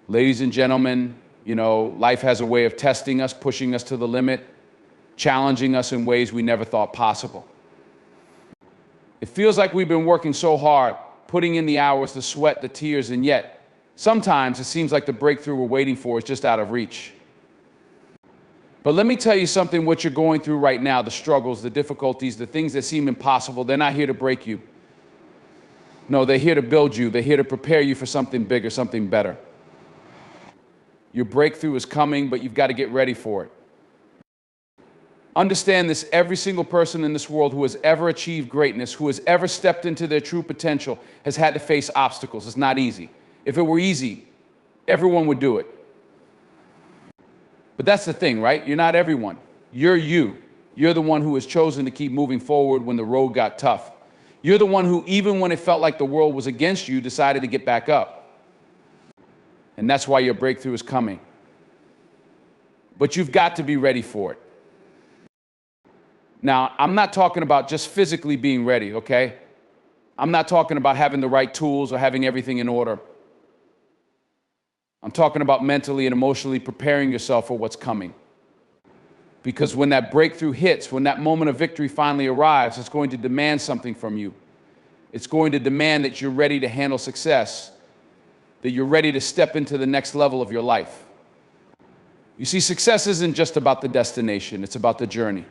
Ladies and gentlemen, life has a way of testing us, pushing us to the limit, challenging us in ways we never thought possible. It feels like we've been working so hard, putting in the hours, the sweat, the tears, and yet, sometimes it seems like the breakthrough we're waiting for is just out of reach. But let me tell you something, what you're going through right now, the struggles, the difficulties, the things that seem impossible, they're not here to break you. No, they're here to build you. They're here to prepare you for something bigger, something better. Your breakthrough is coming, but you've got to get ready for it. Understand this, every single person in this world who has ever achieved greatness, who has ever stepped into their true potential, has had to face obstacles. It's not easy. If it were easy, everyone would do it. But that's the thing, right? You're not everyone. You're you. You're the one who has chosen to keep moving forward when the road got tough. You're the one who, even when it felt like the world was against you, decided to get back up. And that's why your breakthrough is coming. But you've got to be ready for it. Now, I'm not talking about just physically being ready, okay? I'm not talking about having the right tools or having everything in order. I'm talking about mentally and emotionally preparing yourself for what's coming. Because when that breakthrough hits, when that moment of victory finally arrives, it's going to demand something from you. It's going to demand that you're ready to handle success, that you're ready to step into the next level of your life. You see, success isn't just about the destination, it's about the journey.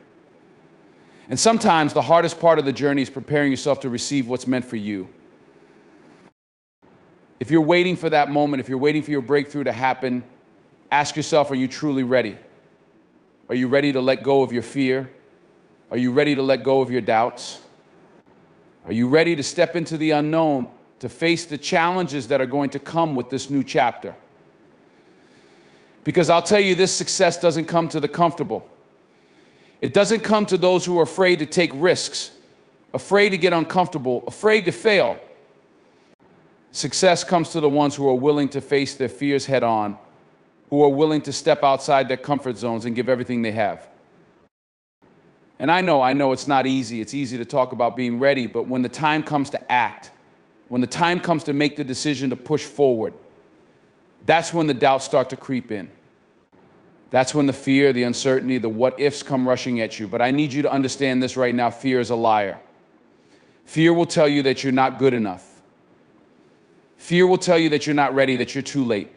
And sometimes the hardest part of the journey is preparing yourself to receive what's meant for you. If you're waiting for that moment, if you're waiting for your breakthrough to happen, ask yourself, are you truly ready? Are you ready to let go of your fear? Are you ready to let go of your doubts? Are you ready to step into the unknown, to face the challenges that are going to come with this new chapter? Because I'll tell you, this success doesn't come to the comfortable. It doesn't come to those who are afraid to take risks, afraid to get uncomfortable, afraid to fail. Success comes to the ones who are willing to face their fears head on, who are willing to step outside their comfort zones and give everything they have. And I know it's not easy. It's easy to talk about being ready, but when the time comes to act, when the time comes to make the decision to push forward, that's when the doubts start to creep in. That's when the fear, the uncertainty, the what-ifs come rushing at you. But I need you to understand this right now. Fear is a liar. Fear will tell you that you're not good enough. Fear will tell you that you're not ready, that you're too late,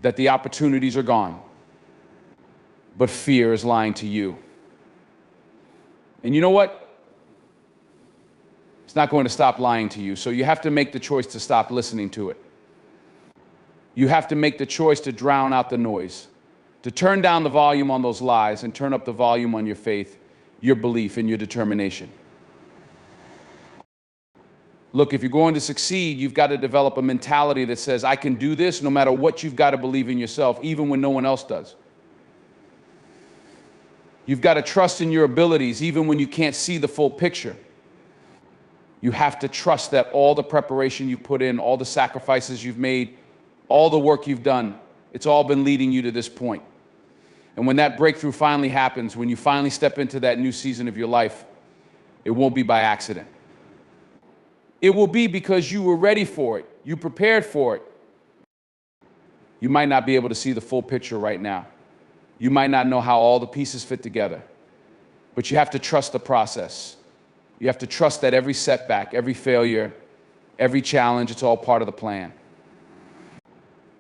that the opportunities are gone. But fear is lying to you. And you know what? It's not going to stop lying to you. So you have to make the choice to stop listening to it. You have to make the choice to drown out the noise, to turn down the volume on those lies and turn up the volume on your faith, your belief, and your determination. Look, if you're going to succeed, you've got to develop a mentality that says, I can do this no matter what. You've got to believe in yourself, even when no one else does. You've got to trust in your abilities, even when you can't see the full picture. You have to trust that all the preparation you've put in, all the sacrifices you've made, all the work you've done, it's all been leading you to this point. And when that breakthrough finally happens, when you finally step into that new season of your life, it won't be by accident. It will be because you were ready for it. You prepared for it. You might not be able to see the full picture right now. You might not know how all the pieces fit together. But you have to trust the process. You have to trust that every setback, every failure, every challenge, it's all part of the plan.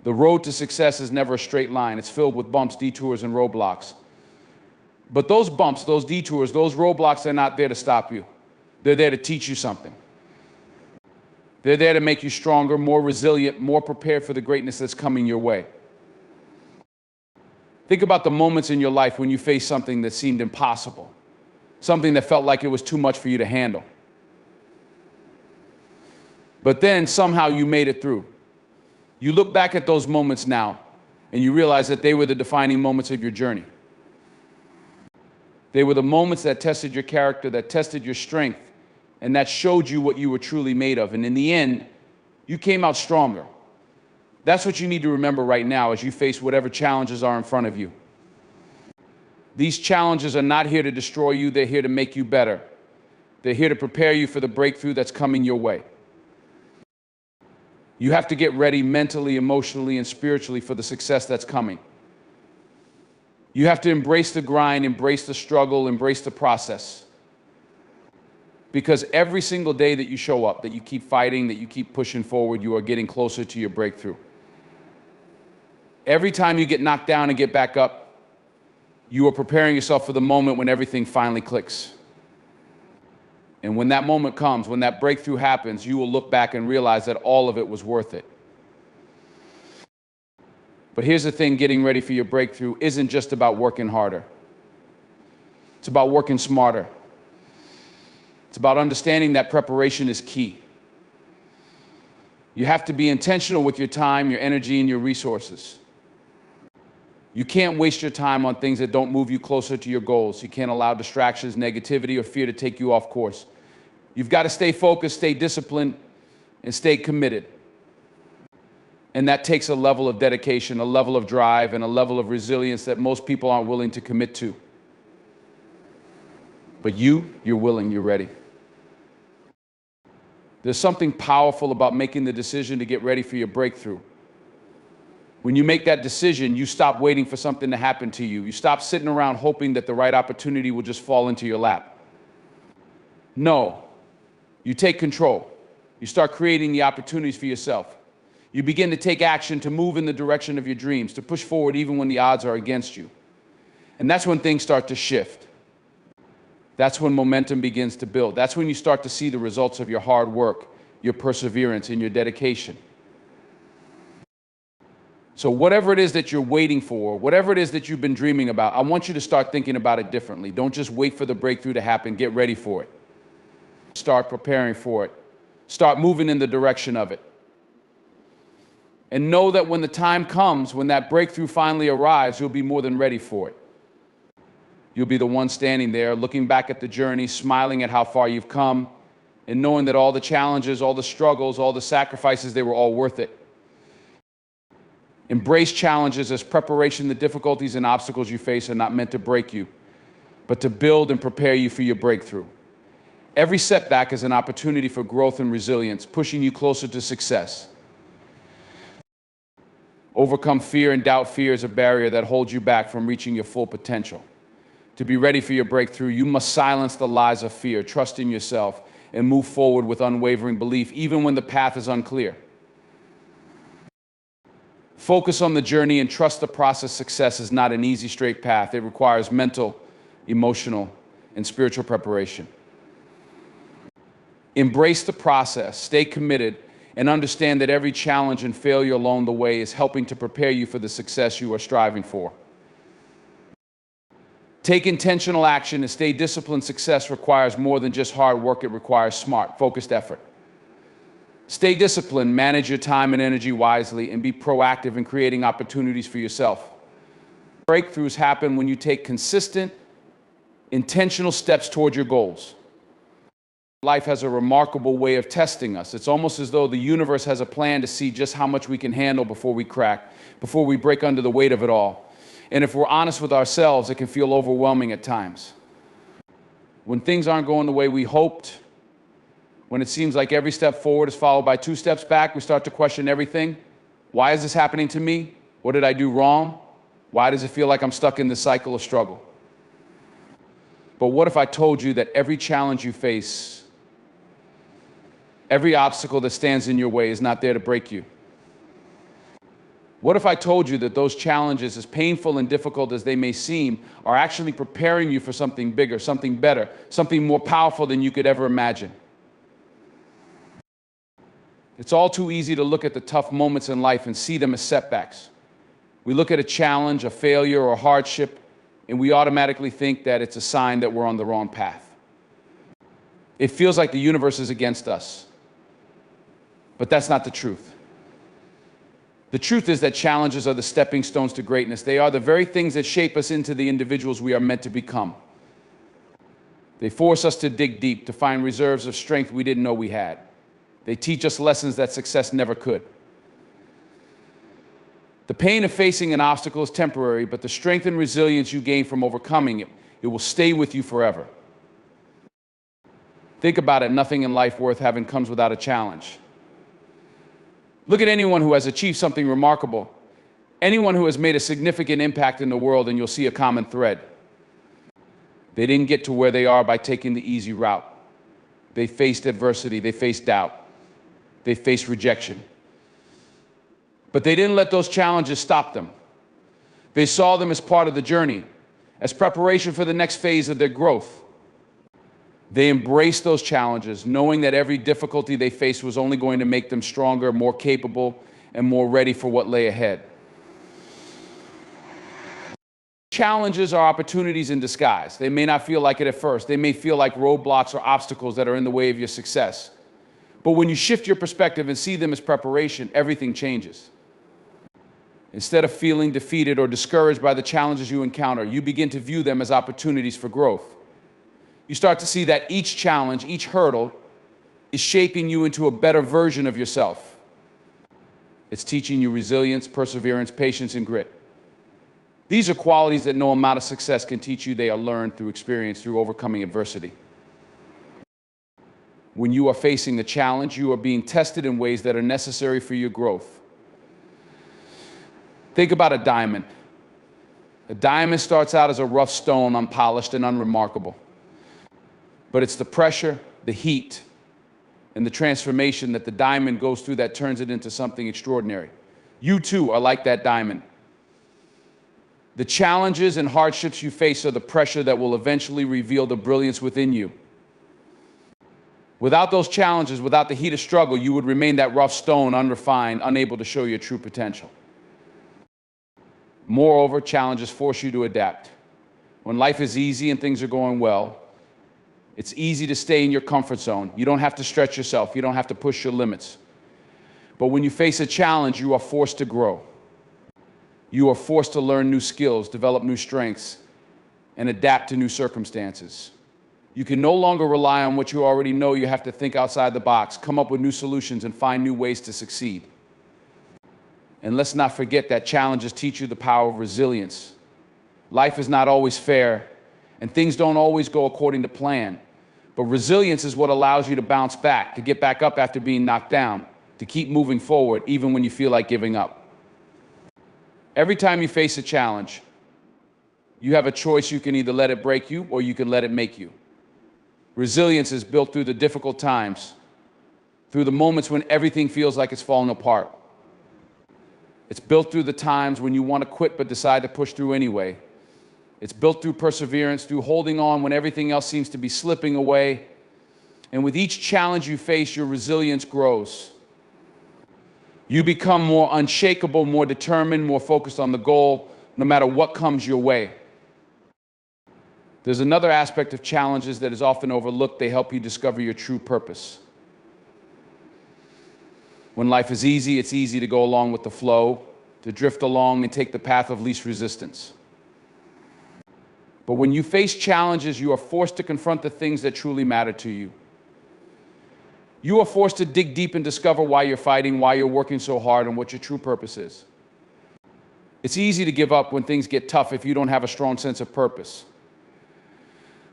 The road to success is never a straight line. It's filled with bumps, detours, and roadblocks. But those bumps, those detours, those roadblocks, they're not there to stop you. They're there to teach you something. They're there to make you stronger, more resilient, more prepared for the greatness that's coming your way. Think about the moments in your life when you faced something that seemed impossible, something that felt like it was too much for you to handle. But then somehow you made it through. You look back at those moments now, and you realize that they were the defining moments of your journey. They were the moments that tested your character, that tested your strength, and that showed you what you were truly made of. And in the end, you came out stronger. That's what you need to remember right now as you face whatever challenges are in front of you. These challenges are not here to destroy you. They're here to make you better. They're here to prepare you for the breakthrough that's coming your way. You have to get ready mentally, emotionally, and spiritually for the success that's coming. You have to embrace the grind, embrace the struggle, embrace the process. Because every single day that you show up, that you keep fighting, that you keep pushing forward, you are getting closer to your breakthrough. Every time you get knocked down and get back up, you are preparing yourself for the moment when everything finally clicks. And when that moment comes, when that breakthrough happens, you will look back and realize that all of it was worth it. But here's the thing, getting ready for your breakthrough isn't just about working harder. It's about working smarter. It's about understanding that preparation is key. You have to be intentional with your time, your energy, and your resources. You can't waste your time on things that don't move you closer to your goals. You can't allow distractions, negativity, or fear to take you off course. You've got to stay focused, stay disciplined, and stay committed. And that takes a level of dedication, a level of drive, and a level of resilience that most people aren't willing to commit to. But you're willing, you're ready. There's something powerful about making the decision to get ready for your breakthrough. When you make that decision, you stop waiting for something to happen to you. You stop sitting around hoping that the right opportunity will just fall into your lap. No, you take control. You start creating the opportunities for yourself. You begin to take action to move in the direction of your dreams, to push forward even when the odds are against you. And that's when things start to shift. That's when momentum begins to build. That's when you start to see the results of your hard work, your perseverance, and your dedication. So whatever it is that you're waiting for, whatever it is that you've been dreaming about, I want you to start thinking about it differently. Don't just wait for the breakthrough to happen. Get ready for it. Start preparing for it. Start moving in the direction of it. And know that when the time comes, when that breakthrough finally arrives, you'll be more than ready for it. You'll be the one standing there, looking back at the journey, smiling at how far you've come, and knowing that all the challenges, all the struggles, all the sacrifices, they were all worth it. Embrace challenges as preparation. The difficulties and obstacles you face are not meant to break you, but to build and prepare you for your breakthrough. Every setback is an opportunity for growth and resilience, pushing you closer to success. Overcome fear and doubt. Fear is a barrier that holds you back from reaching your full potential. To be ready for your breakthrough, you must silence the lies of fear, trust in yourself, and move forward with unwavering belief, even when the path is unclear. Focus on the journey and trust the process. Success is not an easy, straight path. It requires mental, emotional, and spiritual preparation. Embrace the process, stay committed, and understand that every challenge and failure along the way is helping to prepare you for the success you are striving for. Take intentional action and stay disciplined. Success requires more than just hard work. It requires smart, focused effort. Stay disciplined, manage your time and energy wisely, and be proactive in creating opportunities for yourself. Breakthroughs happen when you take consistent, intentional steps toward your goals. Life has a remarkable way of testing us. It's almost as though the universe has a plan to see just how much we can handle before we crack, before we break under the weight of it all. And if we're honest with ourselves, it can feel overwhelming at times. When things aren't going the way we hoped, when it seems like every step forward is followed by 2 steps back, we start to question everything. Why is this happening to me? What did I do wrong? Why does it feel like I'm stuck in this cycle of struggle? But what if I told you that every challenge you face, every obstacle that stands in your way is not there to break you? What if I told you that those challenges, as painful and difficult as they may seem, are actually preparing you for something bigger, something better, something more powerful than you could ever imagine? It's all too easy to look at the tough moments in life and see them as setbacks. We look at a challenge, a failure, or a hardship, and we automatically think that it's a sign that we're on the wrong path. It feels like the universe is against us. But that's not the truth. The truth is that challenges are the stepping stones to greatness. They are the very things that shape us into the individuals we are meant to become. They force us to dig deep, to find reserves of strength we didn't know we had. They teach us lessons that success never could. The pain of facing an obstacle is temporary, but the strength and resilience you gain from overcoming it, it will stay with you forever. Think about it. Nothing in life worth having comes without a challenge. Look at anyone who has achieved something remarkable, anyone who has made a significant impact in the world, and you'll see a common thread. They didn't get to where they are by taking the easy route. They faced adversity, they faced doubt, they faced rejection. But they didn't let those challenges stop them. They saw them as part of the journey, as preparation for the next phase of their growth. They embraced those challenges, knowing that every difficulty they faced was only going to make them stronger, more capable, and more ready for what lay ahead. Challenges are opportunities in disguise. They may not feel like it at first. They may feel like roadblocks or obstacles that are in the way of your success. But when you shift your perspective and see them as preparation, everything changes. Instead of feeling defeated or discouraged by the challenges you encounter, you begin to view them as opportunities for growth. You start to see that each challenge, each hurdle, is shaping you into a better version of yourself. It's teaching you resilience, perseverance, patience, and grit. These are qualities that no amount of success can teach you. They are learned through experience, through overcoming adversity. When you are facing a challenge, you are being tested in ways that are necessary for your growth. Think about a diamond. A diamond starts out as a rough stone, unpolished and unremarkable. But it's the pressure, the heat, and the transformation that the diamond goes through that turns it into something extraordinary. You too are like that diamond. The challenges and hardships you face are the pressure that will eventually reveal the brilliance within you. Without those challenges, without the heat of struggle, you would remain that rough stone, unrefined, unable to show your true potential. Moreover, challenges force you to adapt. When life is easy and things are going well, it's easy to stay in your comfort zone. You don't have to stretch yourself. You don't have to push your limits. But when you face a challenge, you are forced to grow. You are forced to learn new skills, develop new strengths, and adapt to new circumstances. You can no longer rely on what you already know. You have to think outside the box, come up with new solutions, and find new ways to succeed. And let's not forget that challenges teach you the power of resilience. Life is not always fair, and things don't always go according to plan. But resilience is what allows you to bounce back, to get back up after being knocked down, to keep moving forward even when you feel like giving up. Every time you face a challenge, you have a choice. You can either let it break you or you can let it make you. Resilience is built through the difficult times, through the moments when everything feels like it's falling apart. It's built through the times when you want to quit but decide to push through anyway. It's built through perseverance, through holding on when everything else seems to be slipping away. And with each challenge you face, your resilience grows. You become more unshakable, more determined, more focused on the goal, no matter what comes your way. There's another aspect of challenges that is often overlooked. They help you discover your true purpose. When life is easy, it's easy to go along with the flow, to drift along and take the path of least resistance. But when you face challenges, you are forced to confront the things that truly matter to you. You are forced to dig deep and discover why you're fighting, why you're working so hard, and what your true purpose is. It's easy to give up when things get tough if you don't have a strong sense of purpose.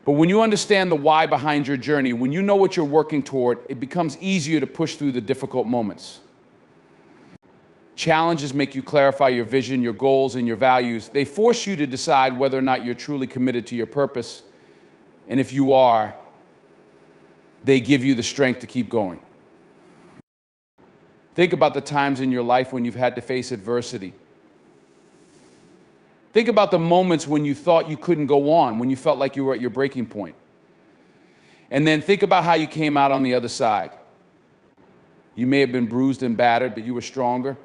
But when you understand the why behind your journey, when you know what you're working toward, it becomes easier to push through the difficult moments. Challenges make you clarify your vision, your goals, and your values. They force you to decide whether or not you're truly committed to your purpose. And if you are, they give you the strength to keep going. Think about the times in your life when you've had to face adversity. Think about the moments when you thought you couldn't go on, when you felt like you were at your breaking point. And then think about how you came out on the other side. You may have been bruised and battered, but you were stronger.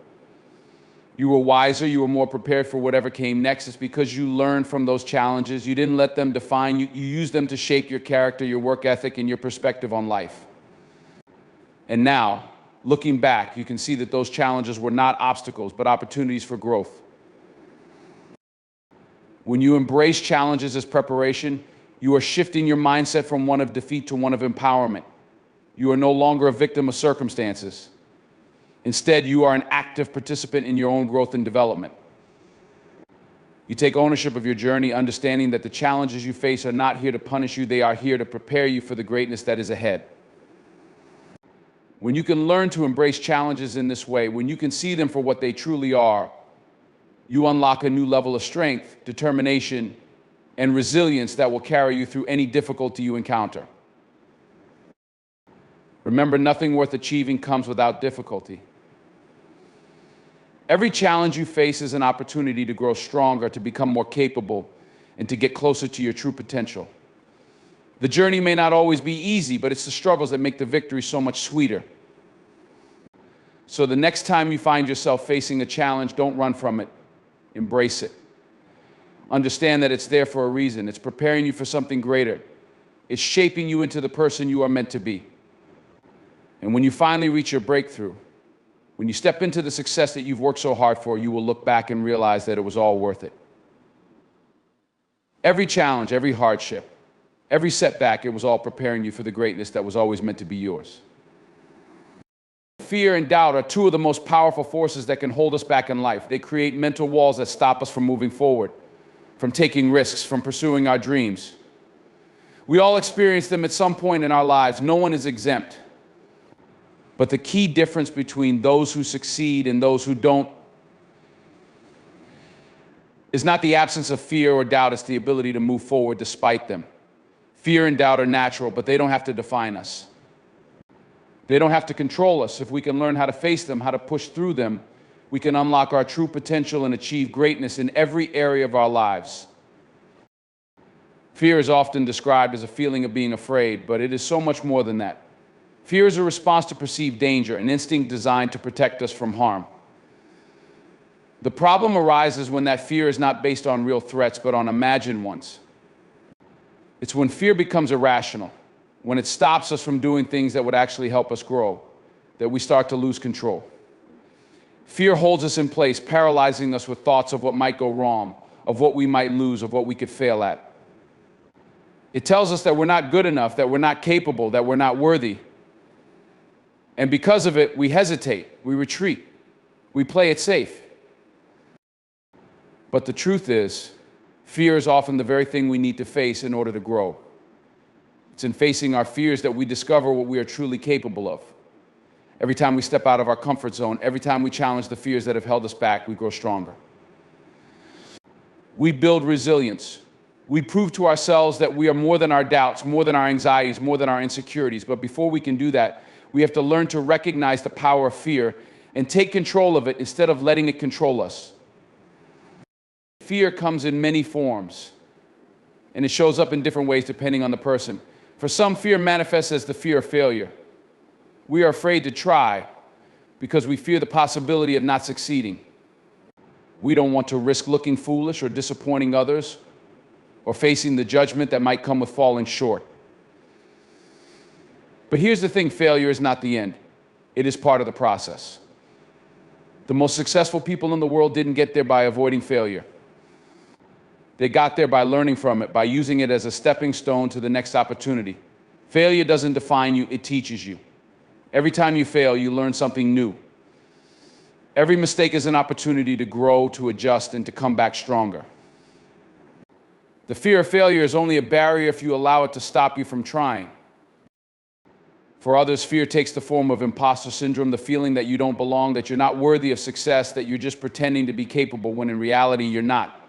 You were wiser. You were more prepared for whatever came next. It's because you learned from those challenges. You didn't let them define you. You used them to shape your character, your work ethic, and your perspective on life. And now, looking back, you can see that those challenges were not obstacles, but opportunities for growth. When you embrace challenges as preparation, you are shifting your mindset from one of defeat to one of empowerment. You are no longer a victim of circumstances. Instead, you are an active participant in your own growth and development. You take ownership of your journey, understanding that the challenges you face are not here to punish you, they are here to prepare you for the greatness that is ahead. When you can learn to embrace challenges in this way, when you can see them for what they truly are, you unlock a new level of strength, determination, and resilience that will carry you through any difficulty you encounter. Remember, nothing worth achieving comes without difficulty. Every challenge you face is an opportunity to grow stronger, to become more capable, and to get closer to your true potential. The journey may not always be easy, but it's the struggles that make the victory so much sweeter. So the next time you find yourself facing a challenge, don't run from it. Embrace it. Understand that it's there for a reason. It's preparing you for something greater. It's shaping you into the person you are meant to be. And when you finally reach your breakthrough, when you step into the success that you've worked so hard for, you will look back and realize that it was all worth it. Every challenge, every hardship, every setback, it was all preparing you for the greatness that was always meant to be yours. Fear and doubt are two of the most powerful forces that can hold us back in life. They create mental walls that stop us from moving forward, from taking risks, from pursuing our dreams. We all experience them at some point in our lives. No one is exempt. But the key difference between those who succeed and those who don't is not the absence of fear or doubt, it's the ability to move forward despite them. Fear and doubt are natural, but they don't have to define us. They don't have to control us. If we can learn how to face them, how to push through them, we can unlock our true potential and achieve greatness in every area of our lives. Fear is often described as a feeling of being afraid, but it is so much more than that. Fear is a response to perceived danger, an instinct designed to protect us from harm. The problem arises when that fear is not based on real threats, but on imagined ones. It's when fear becomes irrational, when it stops us from doing things that would actually help us grow, that we start to lose control. Fear holds us in place, paralyzing us with thoughts of what might go wrong, of what we might lose, of what we could fail at. It tells us that we're not good enough, that we're not capable, that we're not worthy. And because of it, we hesitate, we retreat, we play it safe. But the truth is, fear is often the very thing we need to face in order to grow. It's in facing our fears that we discover what we are truly capable of. Every time we step out of our comfort zone, every time we challenge the fears that have held us back, we grow stronger. We build resilience. We prove to ourselves that we are more than our doubts, more than our anxieties, more than our insecurities. But before we can do that, we have to learn to recognize the power of fear and take control of it instead of letting it control us. Fear comes in many forms, and it shows up in different ways depending on the person. For some, fear manifests as the fear of failure. We are afraid to try because we fear the possibility of not succeeding. We don't want to risk looking foolish or disappointing others or facing the judgment that might come with falling short. But here's the thing, failure is not the end. It is part of the process. The most successful people in the world didn't get there by avoiding failure. They got there by learning from it, by using it as a stepping stone to the next opportunity. Failure doesn't define you, it teaches you. Every time you fail, you learn something new. Every mistake is an opportunity to grow, to adjust, and to come back stronger. The fear of failure is only a barrier if you allow it to stop you from trying. For others, fear takes the form of imposter syndrome, the feeling that you don't belong, that you're not worthy of success, that you're just pretending to be capable when in reality you're not.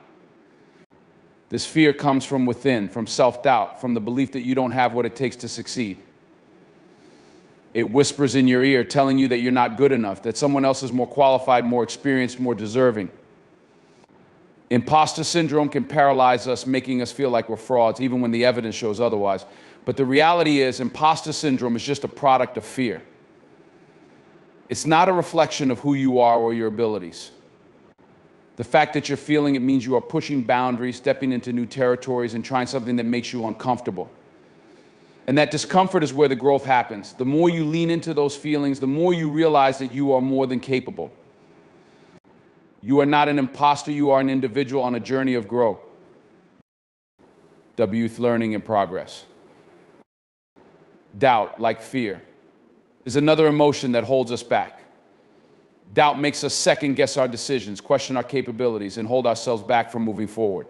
This fear comes from within, from self-doubt, from the belief that you don't have what it takes to succeed. It whispers in your ear, telling you that you're not good enough, that someone else is more qualified, more experienced, more deserving. Imposter syndrome can paralyze us, making us feel like we're frauds, even when the evidence shows otherwise. But the reality is, imposter syndrome is just a product of fear. It's not a reflection of who you are or your abilities. The fact that you're feeling it means you are pushing boundaries, stepping into new territories, and trying something that makes you uncomfortable. And that discomfort is where the growth happens. The more you lean into those feelings, the more you realize that you are more than capable. You are not an imposter, you are an individual on a journey of growth. Youth Learning in Progress. Doubt, like fear, is another emotion that holds us back. Doubt makes us second-guess our decisions, question our capabilities, and hold ourselves back from moving forward.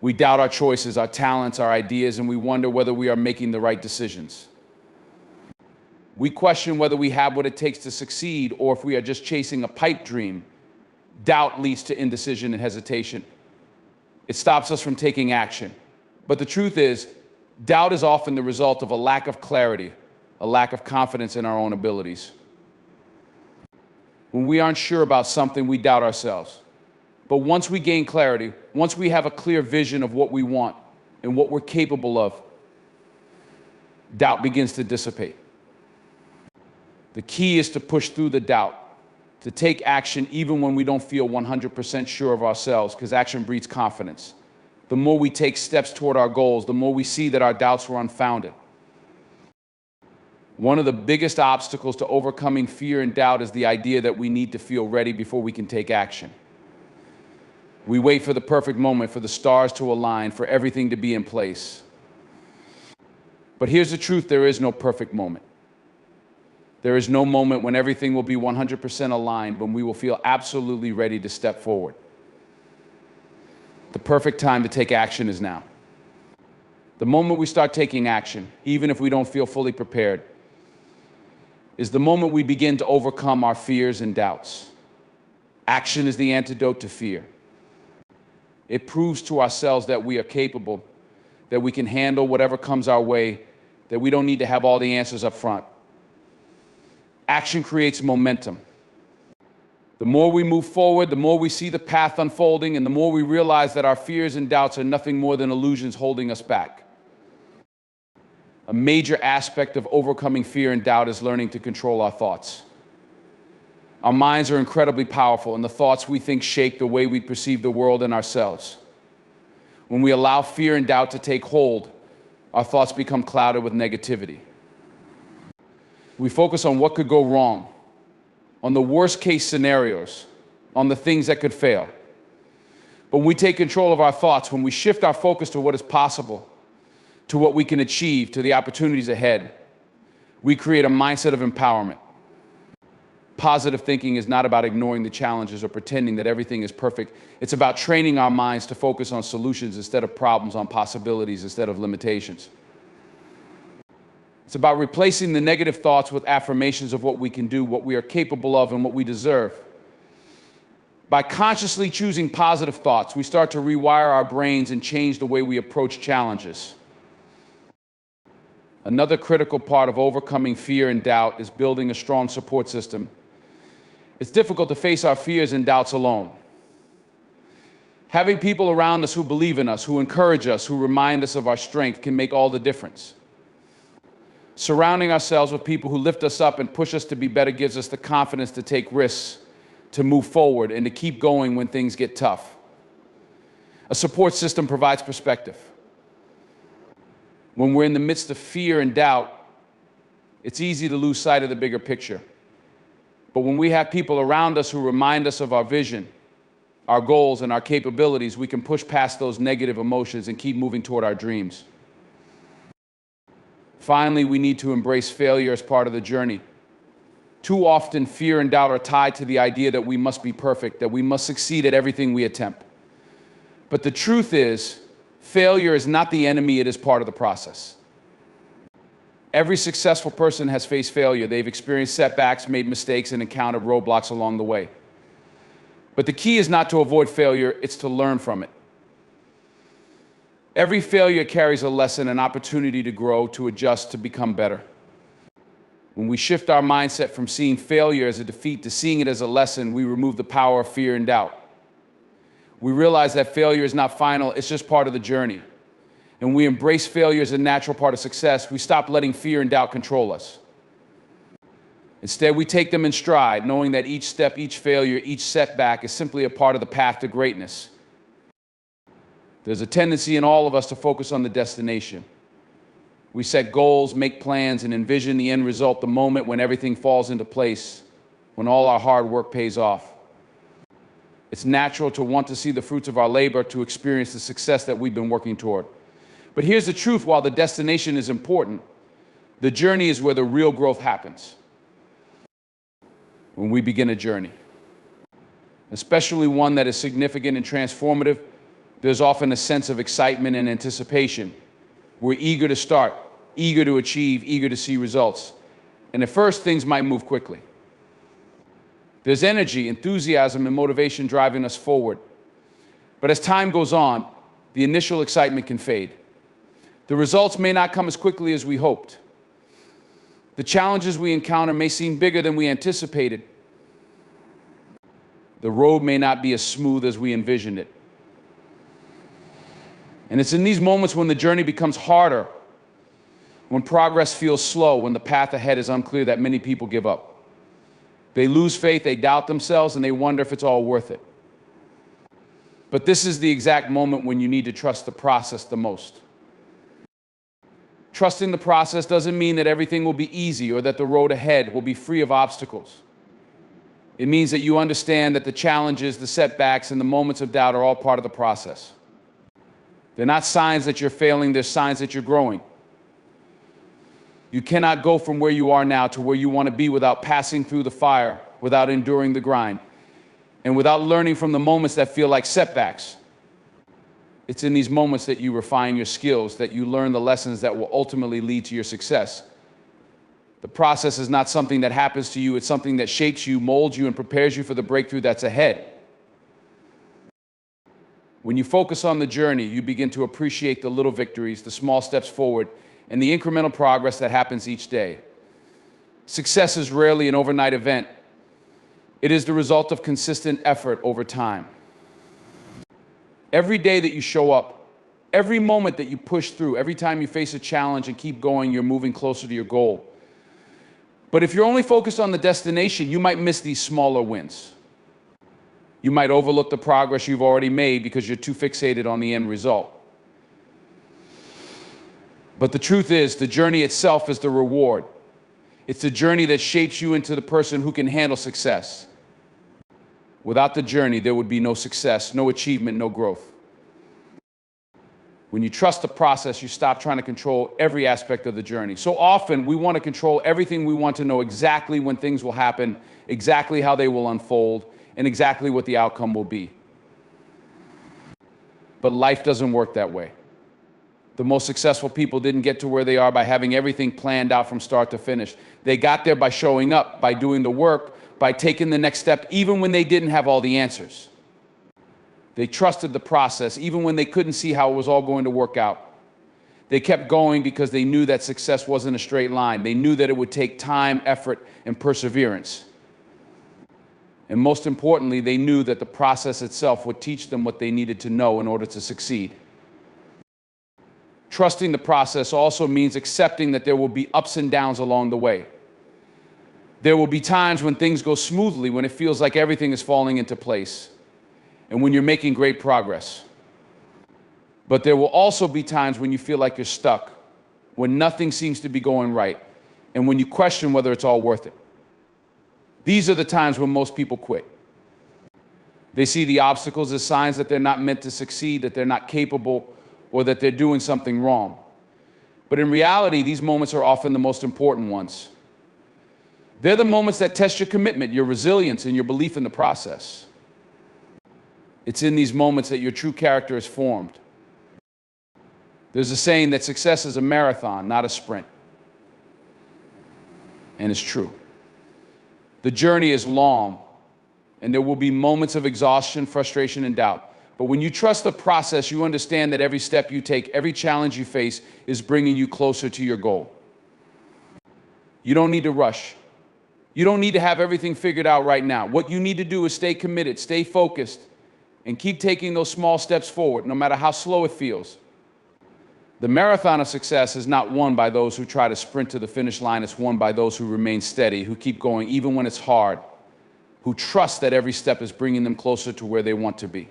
We doubt our choices, our talents, our ideas, and we wonder whether we are making the right decisions. We question whether we have what it takes to succeed or if we are just chasing a pipe dream. Doubt leads to indecision and hesitation. It stops us from taking action. But the truth is, doubt is often the result of a lack of clarity, a lack of confidence in our own abilities. When we aren't sure about something, we doubt ourselves. But once we gain clarity, once we have a clear vision of what we want and what we're capable of, doubt begins to dissipate. The key is to push through the doubt, to take action even when we don't feel 100% sure of ourselves, because action breeds confidence. The more we take steps toward our goals, the more we see that our doubts were unfounded. One of the biggest obstacles to overcoming fear and doubt is the idea that we need to feel ready before we can take action. We wait for the perfect moment, for the stars to align, for everything to be in place. But here's the truth: there is no perfect moment. There is no moment when everything will be 100% aligned, when we will feel absolutely ready to step forward. The perfect time to take action is now. The moment we start taking action, even if we don't feel fully prepared, is the moment we begin to overcome our fears and doubts. Action is the antidote to fear. It proves to ourselves that we are capable, that we can handle whatever comes our way, that we don't need to have all the answers up front. Action creates momentum. The more we move forward, the more we see the path unfolding, and the more we realize that our fears and doubts are nothing more than illusions holding us back. A major aspect of overcoming fear and doubt is learning to control our thoughts. Our minds are incredibly powerful, and the thoughts we think shape the way we perceive the world and ourselves. When we allow fear and doubt to take hold, our thoughts become clouded with negativity. We focus on what could go wrong, on the worst case scenarios, on the things that could fail. But when we take control of our thoughts, when we shift our focus to what is possible, to what we can achieve, to the opportunities ahead, we create a mindset of empowerment. Positive thinking is not about ignoring the challenges or pretending that everything is perfect. It's about training our minds to focus on solutions instead of problems, on possibilities instead of limitations. It's about replacing the negative thoughts with affirmations of what we can do, what we are capable of, and what we deserve. By consciously choosing positive thoughts, we start to rewire our brains and change the way we approach challenges. Another critical part of overcoming fear and doubt is building a strong support system. It's difficult to face our fears and doubts alone. Having people around us who believe in us, who encourage us, who remind us of our strength can make all the difference. Surrounding ourselves with people who lift us up and push us to be better gives us the confidence to take risks, to move forward, and to keep going when things get tough. A support system provides perspective. When we're in the midst of fear and doubt, it's easy to lose sight of the bigger picture. But when we have people around us who remind us of our vision, our goals, and our capabilities, we can push past those negative emotions and keep moving toward our dreams. Finally, we need to embrace failure as part of the journey. Too often, fear and doubt are tied to the idea that we must be perfect, that we must succeed at everything we attempt. But the truth is, failure is not the enemy, it is part of the process. Every successful person has faced failure. They've experienced setbacks, made mistakes, and encountered roadblocks along the way. But the key is not to avoid failure, it's to learn from it. Every failure carries a lesson, an opportunity to grow, to adjust, to become better. When we shift our mindset from seeing failure as a defeat to seeing it as a lesson, we remove the power of fear and doubt. We realize that failure is not final, it's just part of the journey. And we embrace failure as a natural part of success. We stop letting fear and doubt control us. Instead, we take them in stride, knowing that each step, each failure, each setback is simply a part of the path to greatness. There's a tendency in all of us to focus on the destination. We set goals, make plans, and envision the end result, the moment when everything falls into place, when all our hard work pays off. It's natural to want to see the fruits of our labor, to experience the success that we've been working toward. But here's the truth: while the destination is important, the journey is where the real growth happens. When we begin a journey, especially one that is significant and transformative, there's often a sense of excitement and anticipation. We're eager to start, eager to achieve, eager to see results. And at first, things might move quickly. There's energy, enthusiasm, and motivation driving us forward. But as time goes on, the initial excitement can fade. The results may not come as quickly as we hoped. The challenges we encounter may seem bigger than we anticipated. The road may not be as smooth as we envisioned it. And it's in these moments when the journey becomes harder, when progress feels slow, when the path ahead is unclear, that many people give up. They lose faith, they doubt themselves, and they wonder if it's all worth it. But this is the exact moment when you need to trust the process the most. Trusting the process doesn't mean that everything will be easy or that the road ahead will be free of obstacles. It means that you understand that the challenges, the setbacks, and the moments of doubt are all part of the process. They're not signs that you're failing, they're signs that you're growing. You cannot go from where you are now to where you want to be without passing through the fire, without enduring the grind, and without learning from the moments that feel like setbacks. It's in these moments that you refine your skills, that you learn the lessons that will ultimately lead to your success. The process is not something that happens to you, it's something that shapes you, molds you, and prepares you for the breakthrough that's ahead. When you focus on the journey, you begin to appreciate the little victories, the small steps forward, and the incremental progress that happens each day. Success is rarely an overnight event. It is the result of consistent effort over time. Every day that you show up, every moment that you push through, every time you face a challenge and keep going, you're moving closer to your goal. But if you're only focused on the destination, you might miss these smaller wins. You might overlook the progress you've already made because you're too fixated on the end result. But the truth is, the journey itself is the reward. It's the journey that shapes you into the person who can handle success. Without the journey, there would be no success, no achievement, no growth. When you trust the process, you stop trying to control every aspect of the journey. So often, we want to control everything. We want to know exactly when things will happen, exactly how they will unfold, and exactly what the outcome will be. But life doesn't work that way. The most successful people didn't get to where they are by having everything planned out from start to finish. They got there by showing up, by doing the work, by taking the next step, even when they didn't have all the answers. They trusted the process, even when they couldn't see how it was all going to work out. They kept going because they knew that success wasn't a straight line. They knew that it would take time, effort, and perseverance. And most importantly, they knew that the process itself would teach them what they needed to know in order to succeed. Trusting the process also means accepting that there will be ups and downs along the way. There will be times when things go smoothly, when it feels like everything is falling into place, and when you're making great progress. But there will also be times when you feel like you're stuck, when nothing seems to be going right, and when you question whether it's all worth it. These are the times when most people quit. They see the obstacles as signs that they're not meant to succeed, that they're not capable, or that they're doing something wrong. But in reality, these moments are often the most important ones. They're the moments that test your commitment, your resilience, and your belief in the process. It's in these moments that your true character is formed. There's a saying that success is a marathon, not a sprint. And it's true. The journey is long, and there will be moments of exhaustion, frustration, and doubt. But when you trust the process, you understand that every step you take, every challenge you face is bringing you closer to your goal. You don't need to rush. You don't need to have everything figured out right now. What you need to do is stay committed, stay focused, and keep taking those small steps forward, no matter how slow it feels. The marathon of success is not won by those who try to sprint to the finish line. It's won by those who remain steady, who keep going even when it's hard, who trust that every step is bringing them closer to where they want to be.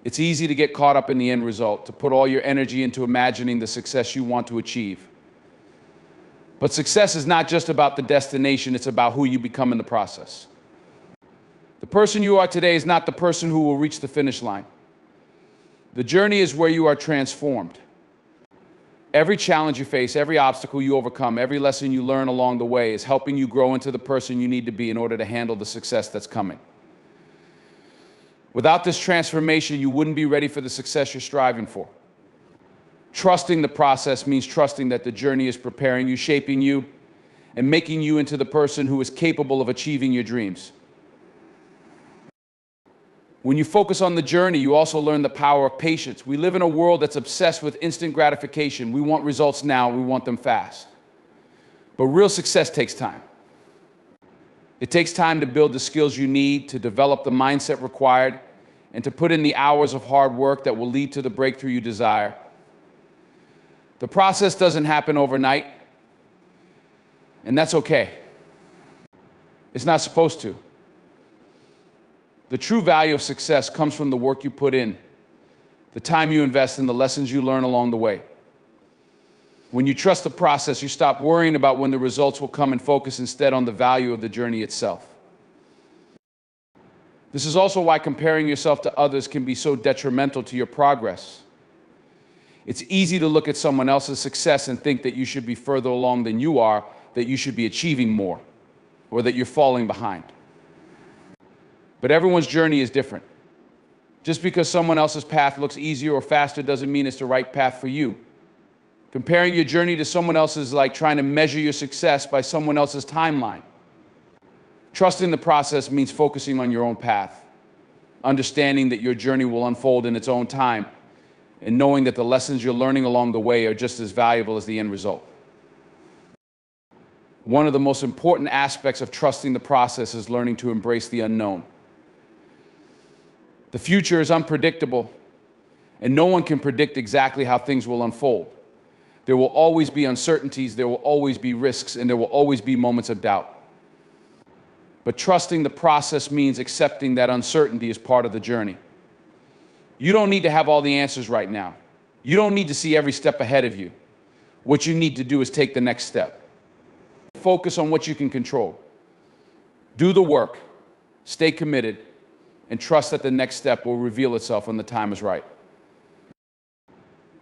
It's easy to get caught up in the end result, to put all your energy into imagining the success you want to achieve. But success is not just about the destination, it's about who you become in the process. The person you are today is not the person who will reach the finish line. The journey is where you are transformed. Every challenge you face, every obstacle you overcome, every lesson you learn along the way is helping you grow into the person you need to be in order to handle the success that's coming. Without this transformation, you wouldn't be ready for the success you're striving for. Trusting the process means trusting that the journey is preparing you, shaping you, and making you into the person who is capable of achieving your dreams. When you focus on the journey, you also learn the power of patience. We live in a world that's obsessed with instant gratification. We want results now, we want them fast. But real success takes time. It takes time to build the skills you need, to develop the mindset required, and to put in the hours of hard work that will lead to the breakthrough you desire. The process doesn't happen overnight, and that's okay. It's not supposed to. The true value of success comes from the work you put in, the time you invest, and the lessons you learn along the way. When you trust the process, you stop worrying about when the results will come and focus instead on the value of the journey itself. This is also why comparing yourself to others can be so detrimental to your progress. It's easy to look at someone else's success and think that you should be further along than you are, that you should be achieving more, or that you're falling behind. But everyone's journey is different. Just because someone else's path looks easier or faster doesn't mean it's the right path for you. Comparing your journey to someone else's is like trying to measure your success by someone else's timeline. Trusting the process means focusing on your own path, understanding that your journey will unfold in its own time, and knowing that the lessons you're learning along the way are just as valuable as the end result. One of the most important aspects of trusting the process is learning to embrace the unknown. The future is unpredictable, and no one can predict exactly how things will unfold. There will always be uncertainties, there will always be risks, and there will always be moments of doubt. But trusting the process means accepting that uncertainty is part of the journey. You don't need to have all the answers right now. You don't need to see every step ahead of you. What you need to do is take the next step. Focus on what you can control. Do the work, stay committed, and trust that the next step will reveal itself when the time is right.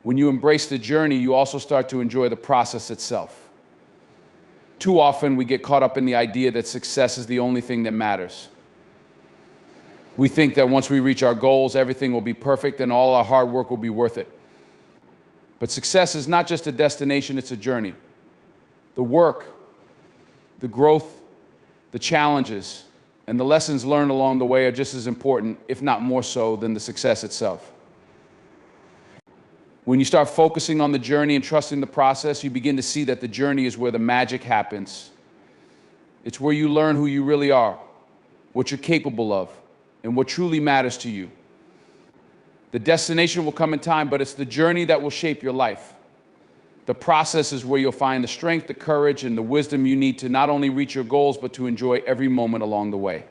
When you embrace the journey, you also start to enjoy the process itself. Too often, we get caught up in the idea that success is the only thing that matters. We think that once we reach our goals, everything will be perfect and all our hard work will be worth it. But success is not just a destination, it's a journey. The work, the growth, the challenges, and the lessons learned along the way are just as important, if not more so, than the success itself. When you start focusing on the journey and trusting the process, you begin to see that the journey is where the magic happens. It's where you learn who you really are, what you're capable of, and what truly matters to you. The destination will come in time, but it's the journey that will shape your life. The process is where you'll find the strength, the courage, and the wisdom you need to not only reach your goals, but to enjoy every moment along the way.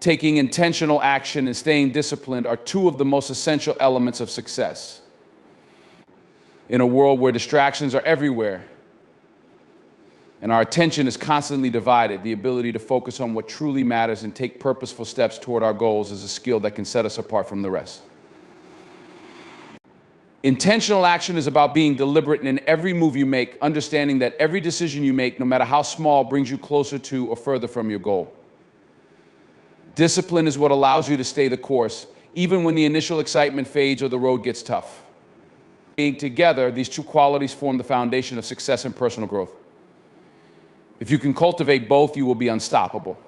Taking intentional action and staying disciplined are two of the most essential elements of success. In a world where distractions are everywhere, and our attention is constantly divided, the ability to focus on what truly matters and take purposeful steps toward our goals is a skill that can set us apart from the rest. Intentional action is about being deliberate in every move you make, understanding that every decision you make, no matter how small, brings you closer to or further from your goal. Discipline is what allows you to stay the course, even when the initial excitement fades or the road gets tough. Being together, these two qualities form the foundation of success and personal growth. If you can cultivate both, you will be unstoppable.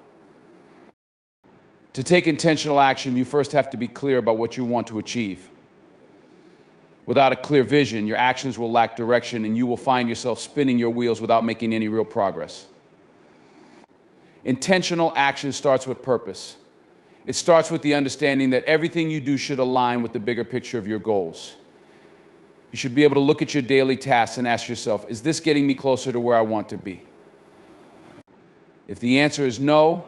To take intentional action, you first have to be clear about what you want to achieve. Without a clear vision, your actions will lack direction and you will find yourself spinning your wheels without making any real progress. Intentional action starts with purpose. It starts with the understanding that everything you do should align with the bigger picture of your goals. You should be able to look at your daily tasks and ask yourself, is this getting me closer to where I want to be? If the answer is no,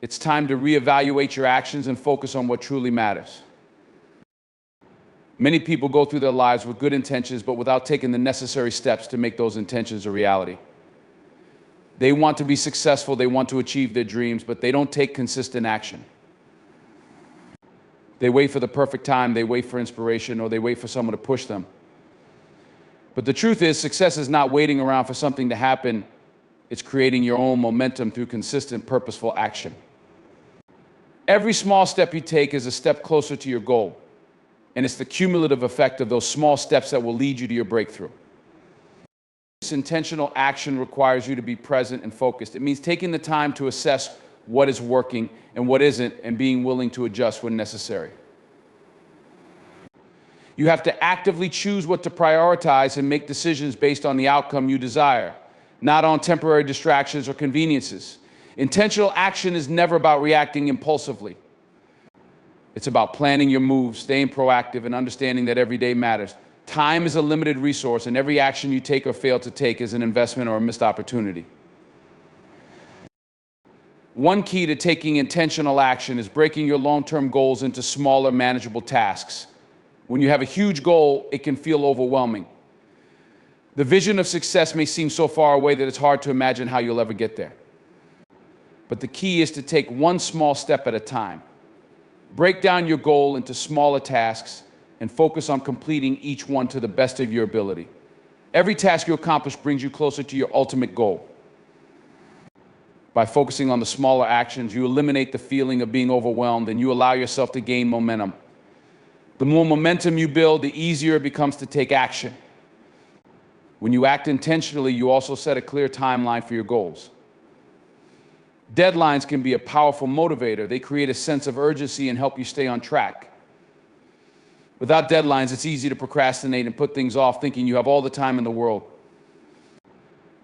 it's time to reevaluate your actions and focus on what truly matters. Many people go through their lives with good intentions, but without taking the necessary steps to make those intentions a reality. They want to be successful, they want to achieve their dreams, but they don't take consistent action. They wait for the perfect time, they wait for inspiration, or they wait for someone to push them. But the truth is, success is not waiting around for something to happen. It's creating your own momentum through consistent, purposeful action. Every small step you take is a step closer to your goal. And it's the cumulative effect of those small steps that will lead you to your breakthrough. This intentional action requires you to be present and focused. It means taking the time to assess what is working and what isn't, and being willing to adjust when necessary. You have to actively choose what to prioritize and make decisions based on the outcome you desire, not on temporary distractions or conveniences. Intentional action is never about reacting impulsively. It's about planning your moves, staying proactive, and understanding that every day matters. Time is a limited resource, and every action you take or fail to take is an investment or a missed opportunity. One key to taking intentional action is breaking your long-term goals into smaller, manageable tasks. When you have a huge goal, it can feel overwhelming. The vision of success may seem so far away that it's hard to imagine how you'll ever get there. But the key is to take one small step at a time. Break down your goal into smaller tasks and focus on completing each one to the best of your ability. Every task you accomplish brings you closer to your ultimate goal. By focusing on the smaller actions, you eliminate the feeling of being overwhelmed and you allow yourself to gain momentum. The more momentum you build, the easier it becomes to take action. When you act intentionally, you also set a clear timeline for your goals. Deadlines can be a powerful motivator. They create a sense of urgency and help you stay on track. Without deadlines, it's easy to procrastinate and put things off, thinking you have all the time in the world.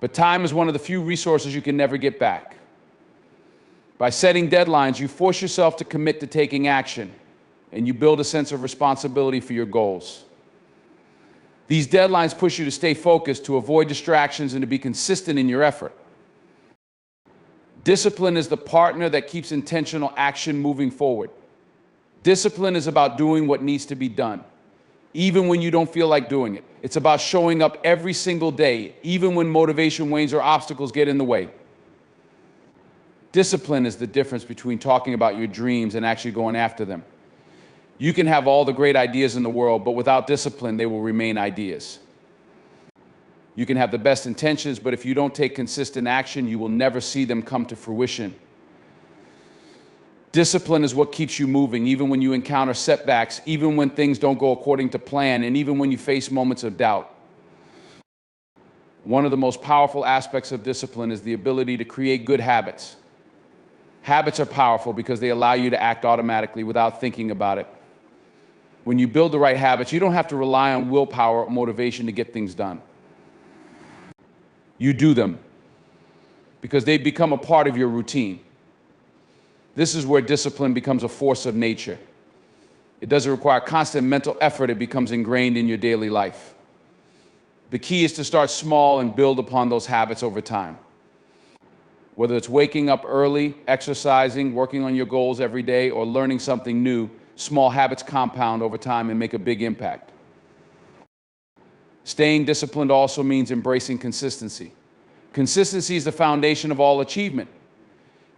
But time is one of the few resources you can never get back. By setting deadlines, you force yourself to commit to taking action, and you build a sense of responsibility for your goals. These deadlines push you to stay focused, to avoid distractions, and to be consistent in your effort. Discipline is the partner that keeps intentional action moving forward. Discipline is about doing what needs to be done, even when you don't feel like doing it. It's about showing up every single day, even when motivation wanes or obstacles get in the way. Discipline is the difference between talking about your dreams and actually going after them. You can have all the great ideas in the world, but without discipline, they will remain ideas. You can have the best intentions, but if you don't take consistent action, you will never see them come to fruition. Discipline is what keeps you moving, even when you encounter setbacks, even when things don't go according to plan, and even when you face moments of doubt. One of the most powerful aspects of discipline is the ability to create good habits. Habits are powerful because they allow you to act automatically without thinking about it. When you build the right habits, you don't have to rely on willpower or motivation to get things done. You do them because they become a part of your routine. This is where discipline becomes a force of nature. It doesn't require constant mental effort. It becomes ingrained in your daily life. The key is to start small and build upon those habits over time. Whether it's waking up early, exercising, working on your goals every day, or learning something new, small habits compound over time and make a big impact. Staying disciplined also means embracing consistency. Consistency is the foundation of all achievement.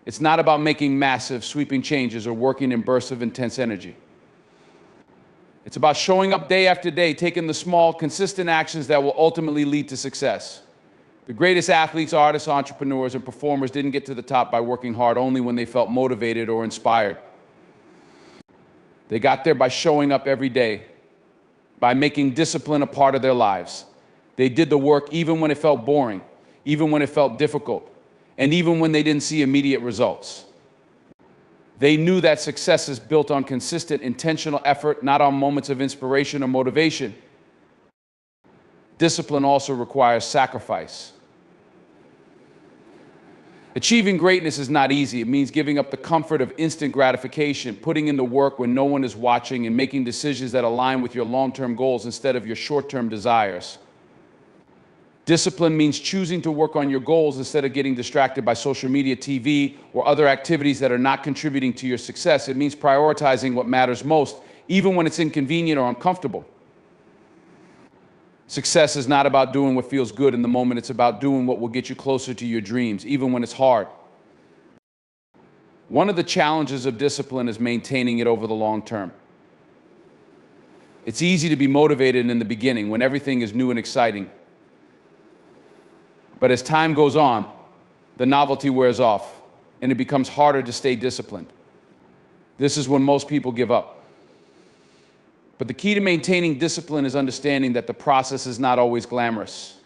It's not about making massive, sweeping changes or working in bursts of intense energy. It's about showing up day after day, taking the small, consistent actions that will ultimately lead to success. The greatest athletes, artists, entrepreneurs, and performers didn't get to the top by working hard only when they felt motivated or inspired. They got there by showing up every day, by making discipline a part of their lives. They did the work even when it felt boring, even when it felt difficult, and even when they didn't see immediate results. They knew that success is built on consistent, intentional effort, not on moments of inspiration or motivation. Discipline also requires sacrifice. Achieving greatness is not easy. It means giving up the comfort of instant gratification, putting in the work when no one is watching, and making decisions that align with your long-term goals instead of your short-term desires. Discipline means choosing to work on your goals instead of getting distracted by social media, TV, or other activities that are not contributing to your success. It means prioritizing what matters most, even when it's inconvenient or uncomfortable. Success is not about doing what feels good in the moment. It's about doing what will get you closer to your dreams, even when it's hard. One of the challenges of discipline is maintaining it over the long term. It's easy to be motivated in the beginning when everything is new and exciting. But as time goes on, the novelty wears off, and it becomes harder to stay disciplined. This is when most people give up. But the key to maintaining discipline is understanding that the process is not always glamorous.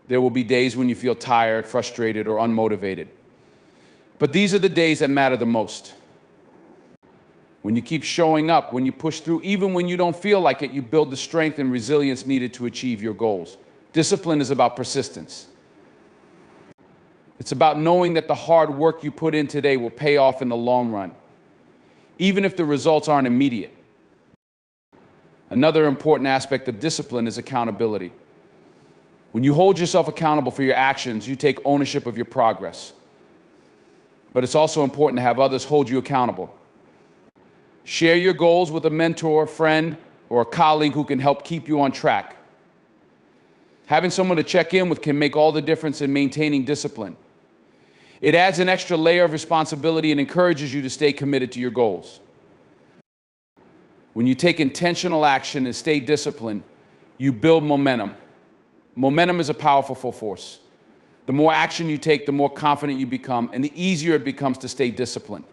There will be days when you feel tired, frustrated, or unmotivated. But these are the days that matter the most. When you keep showing up, when you push through, even when you don't feel like it, you build the strength and resilience needed to achieve your goals. Discipline is about persistence. It's about knowing that the hard work you put in today will pay off in the long run, even if the results aren't immediate. Another important aspect of discipline is accountability. When you hold yourself accountable for your actions, you take ownership of your progress. But it's also important to have others hold you accountable. Share your goals with a mentor, friend, or a colleague who can help keep you on track. Having someone to check in with can make all the difference in maintaining discipline. It adds an extra layer of responsibility and encourages you to stay committed to your goals. When you take intentional action and stay disciplined, you build momentum. Momentum is a powerful force. The more action you take, the more confident you become, and the easier it becomes to stay disciplined.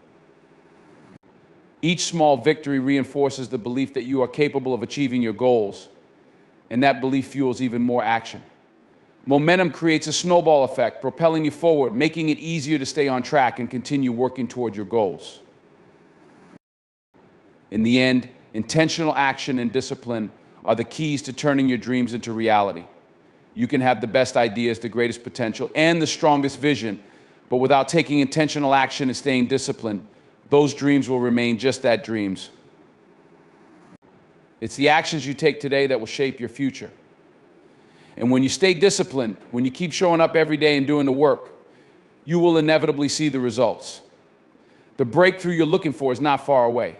Each small victory reinforces the belief that you are capable of achieving your goals, and that belief fuels even more action. Momentum creates a snowball effect, propelling you forward, making it easier to stay on track and continue working toward your goals. In the end, intentional action and discipline are the keys to turning your dreams into reality. You can have the best ideas, the greatest potential, and the strongest vision, but without taking intentional action and staying disciplined, those dreams will remain just that, dreams. It's the actions you take today that will shape your future. And when you stay disciplined, when you keep showing up every day and doing the work, you will inevitably see the results. The breakthrough you're looking for is not far away.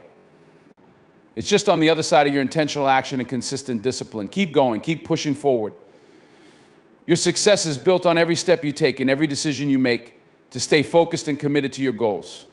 It's just on the other side of your intentional action and consistent discipline. Keep going, keep pushing forward. Your success is built on every step you take and every decision you make to stay focused and committed to your goals.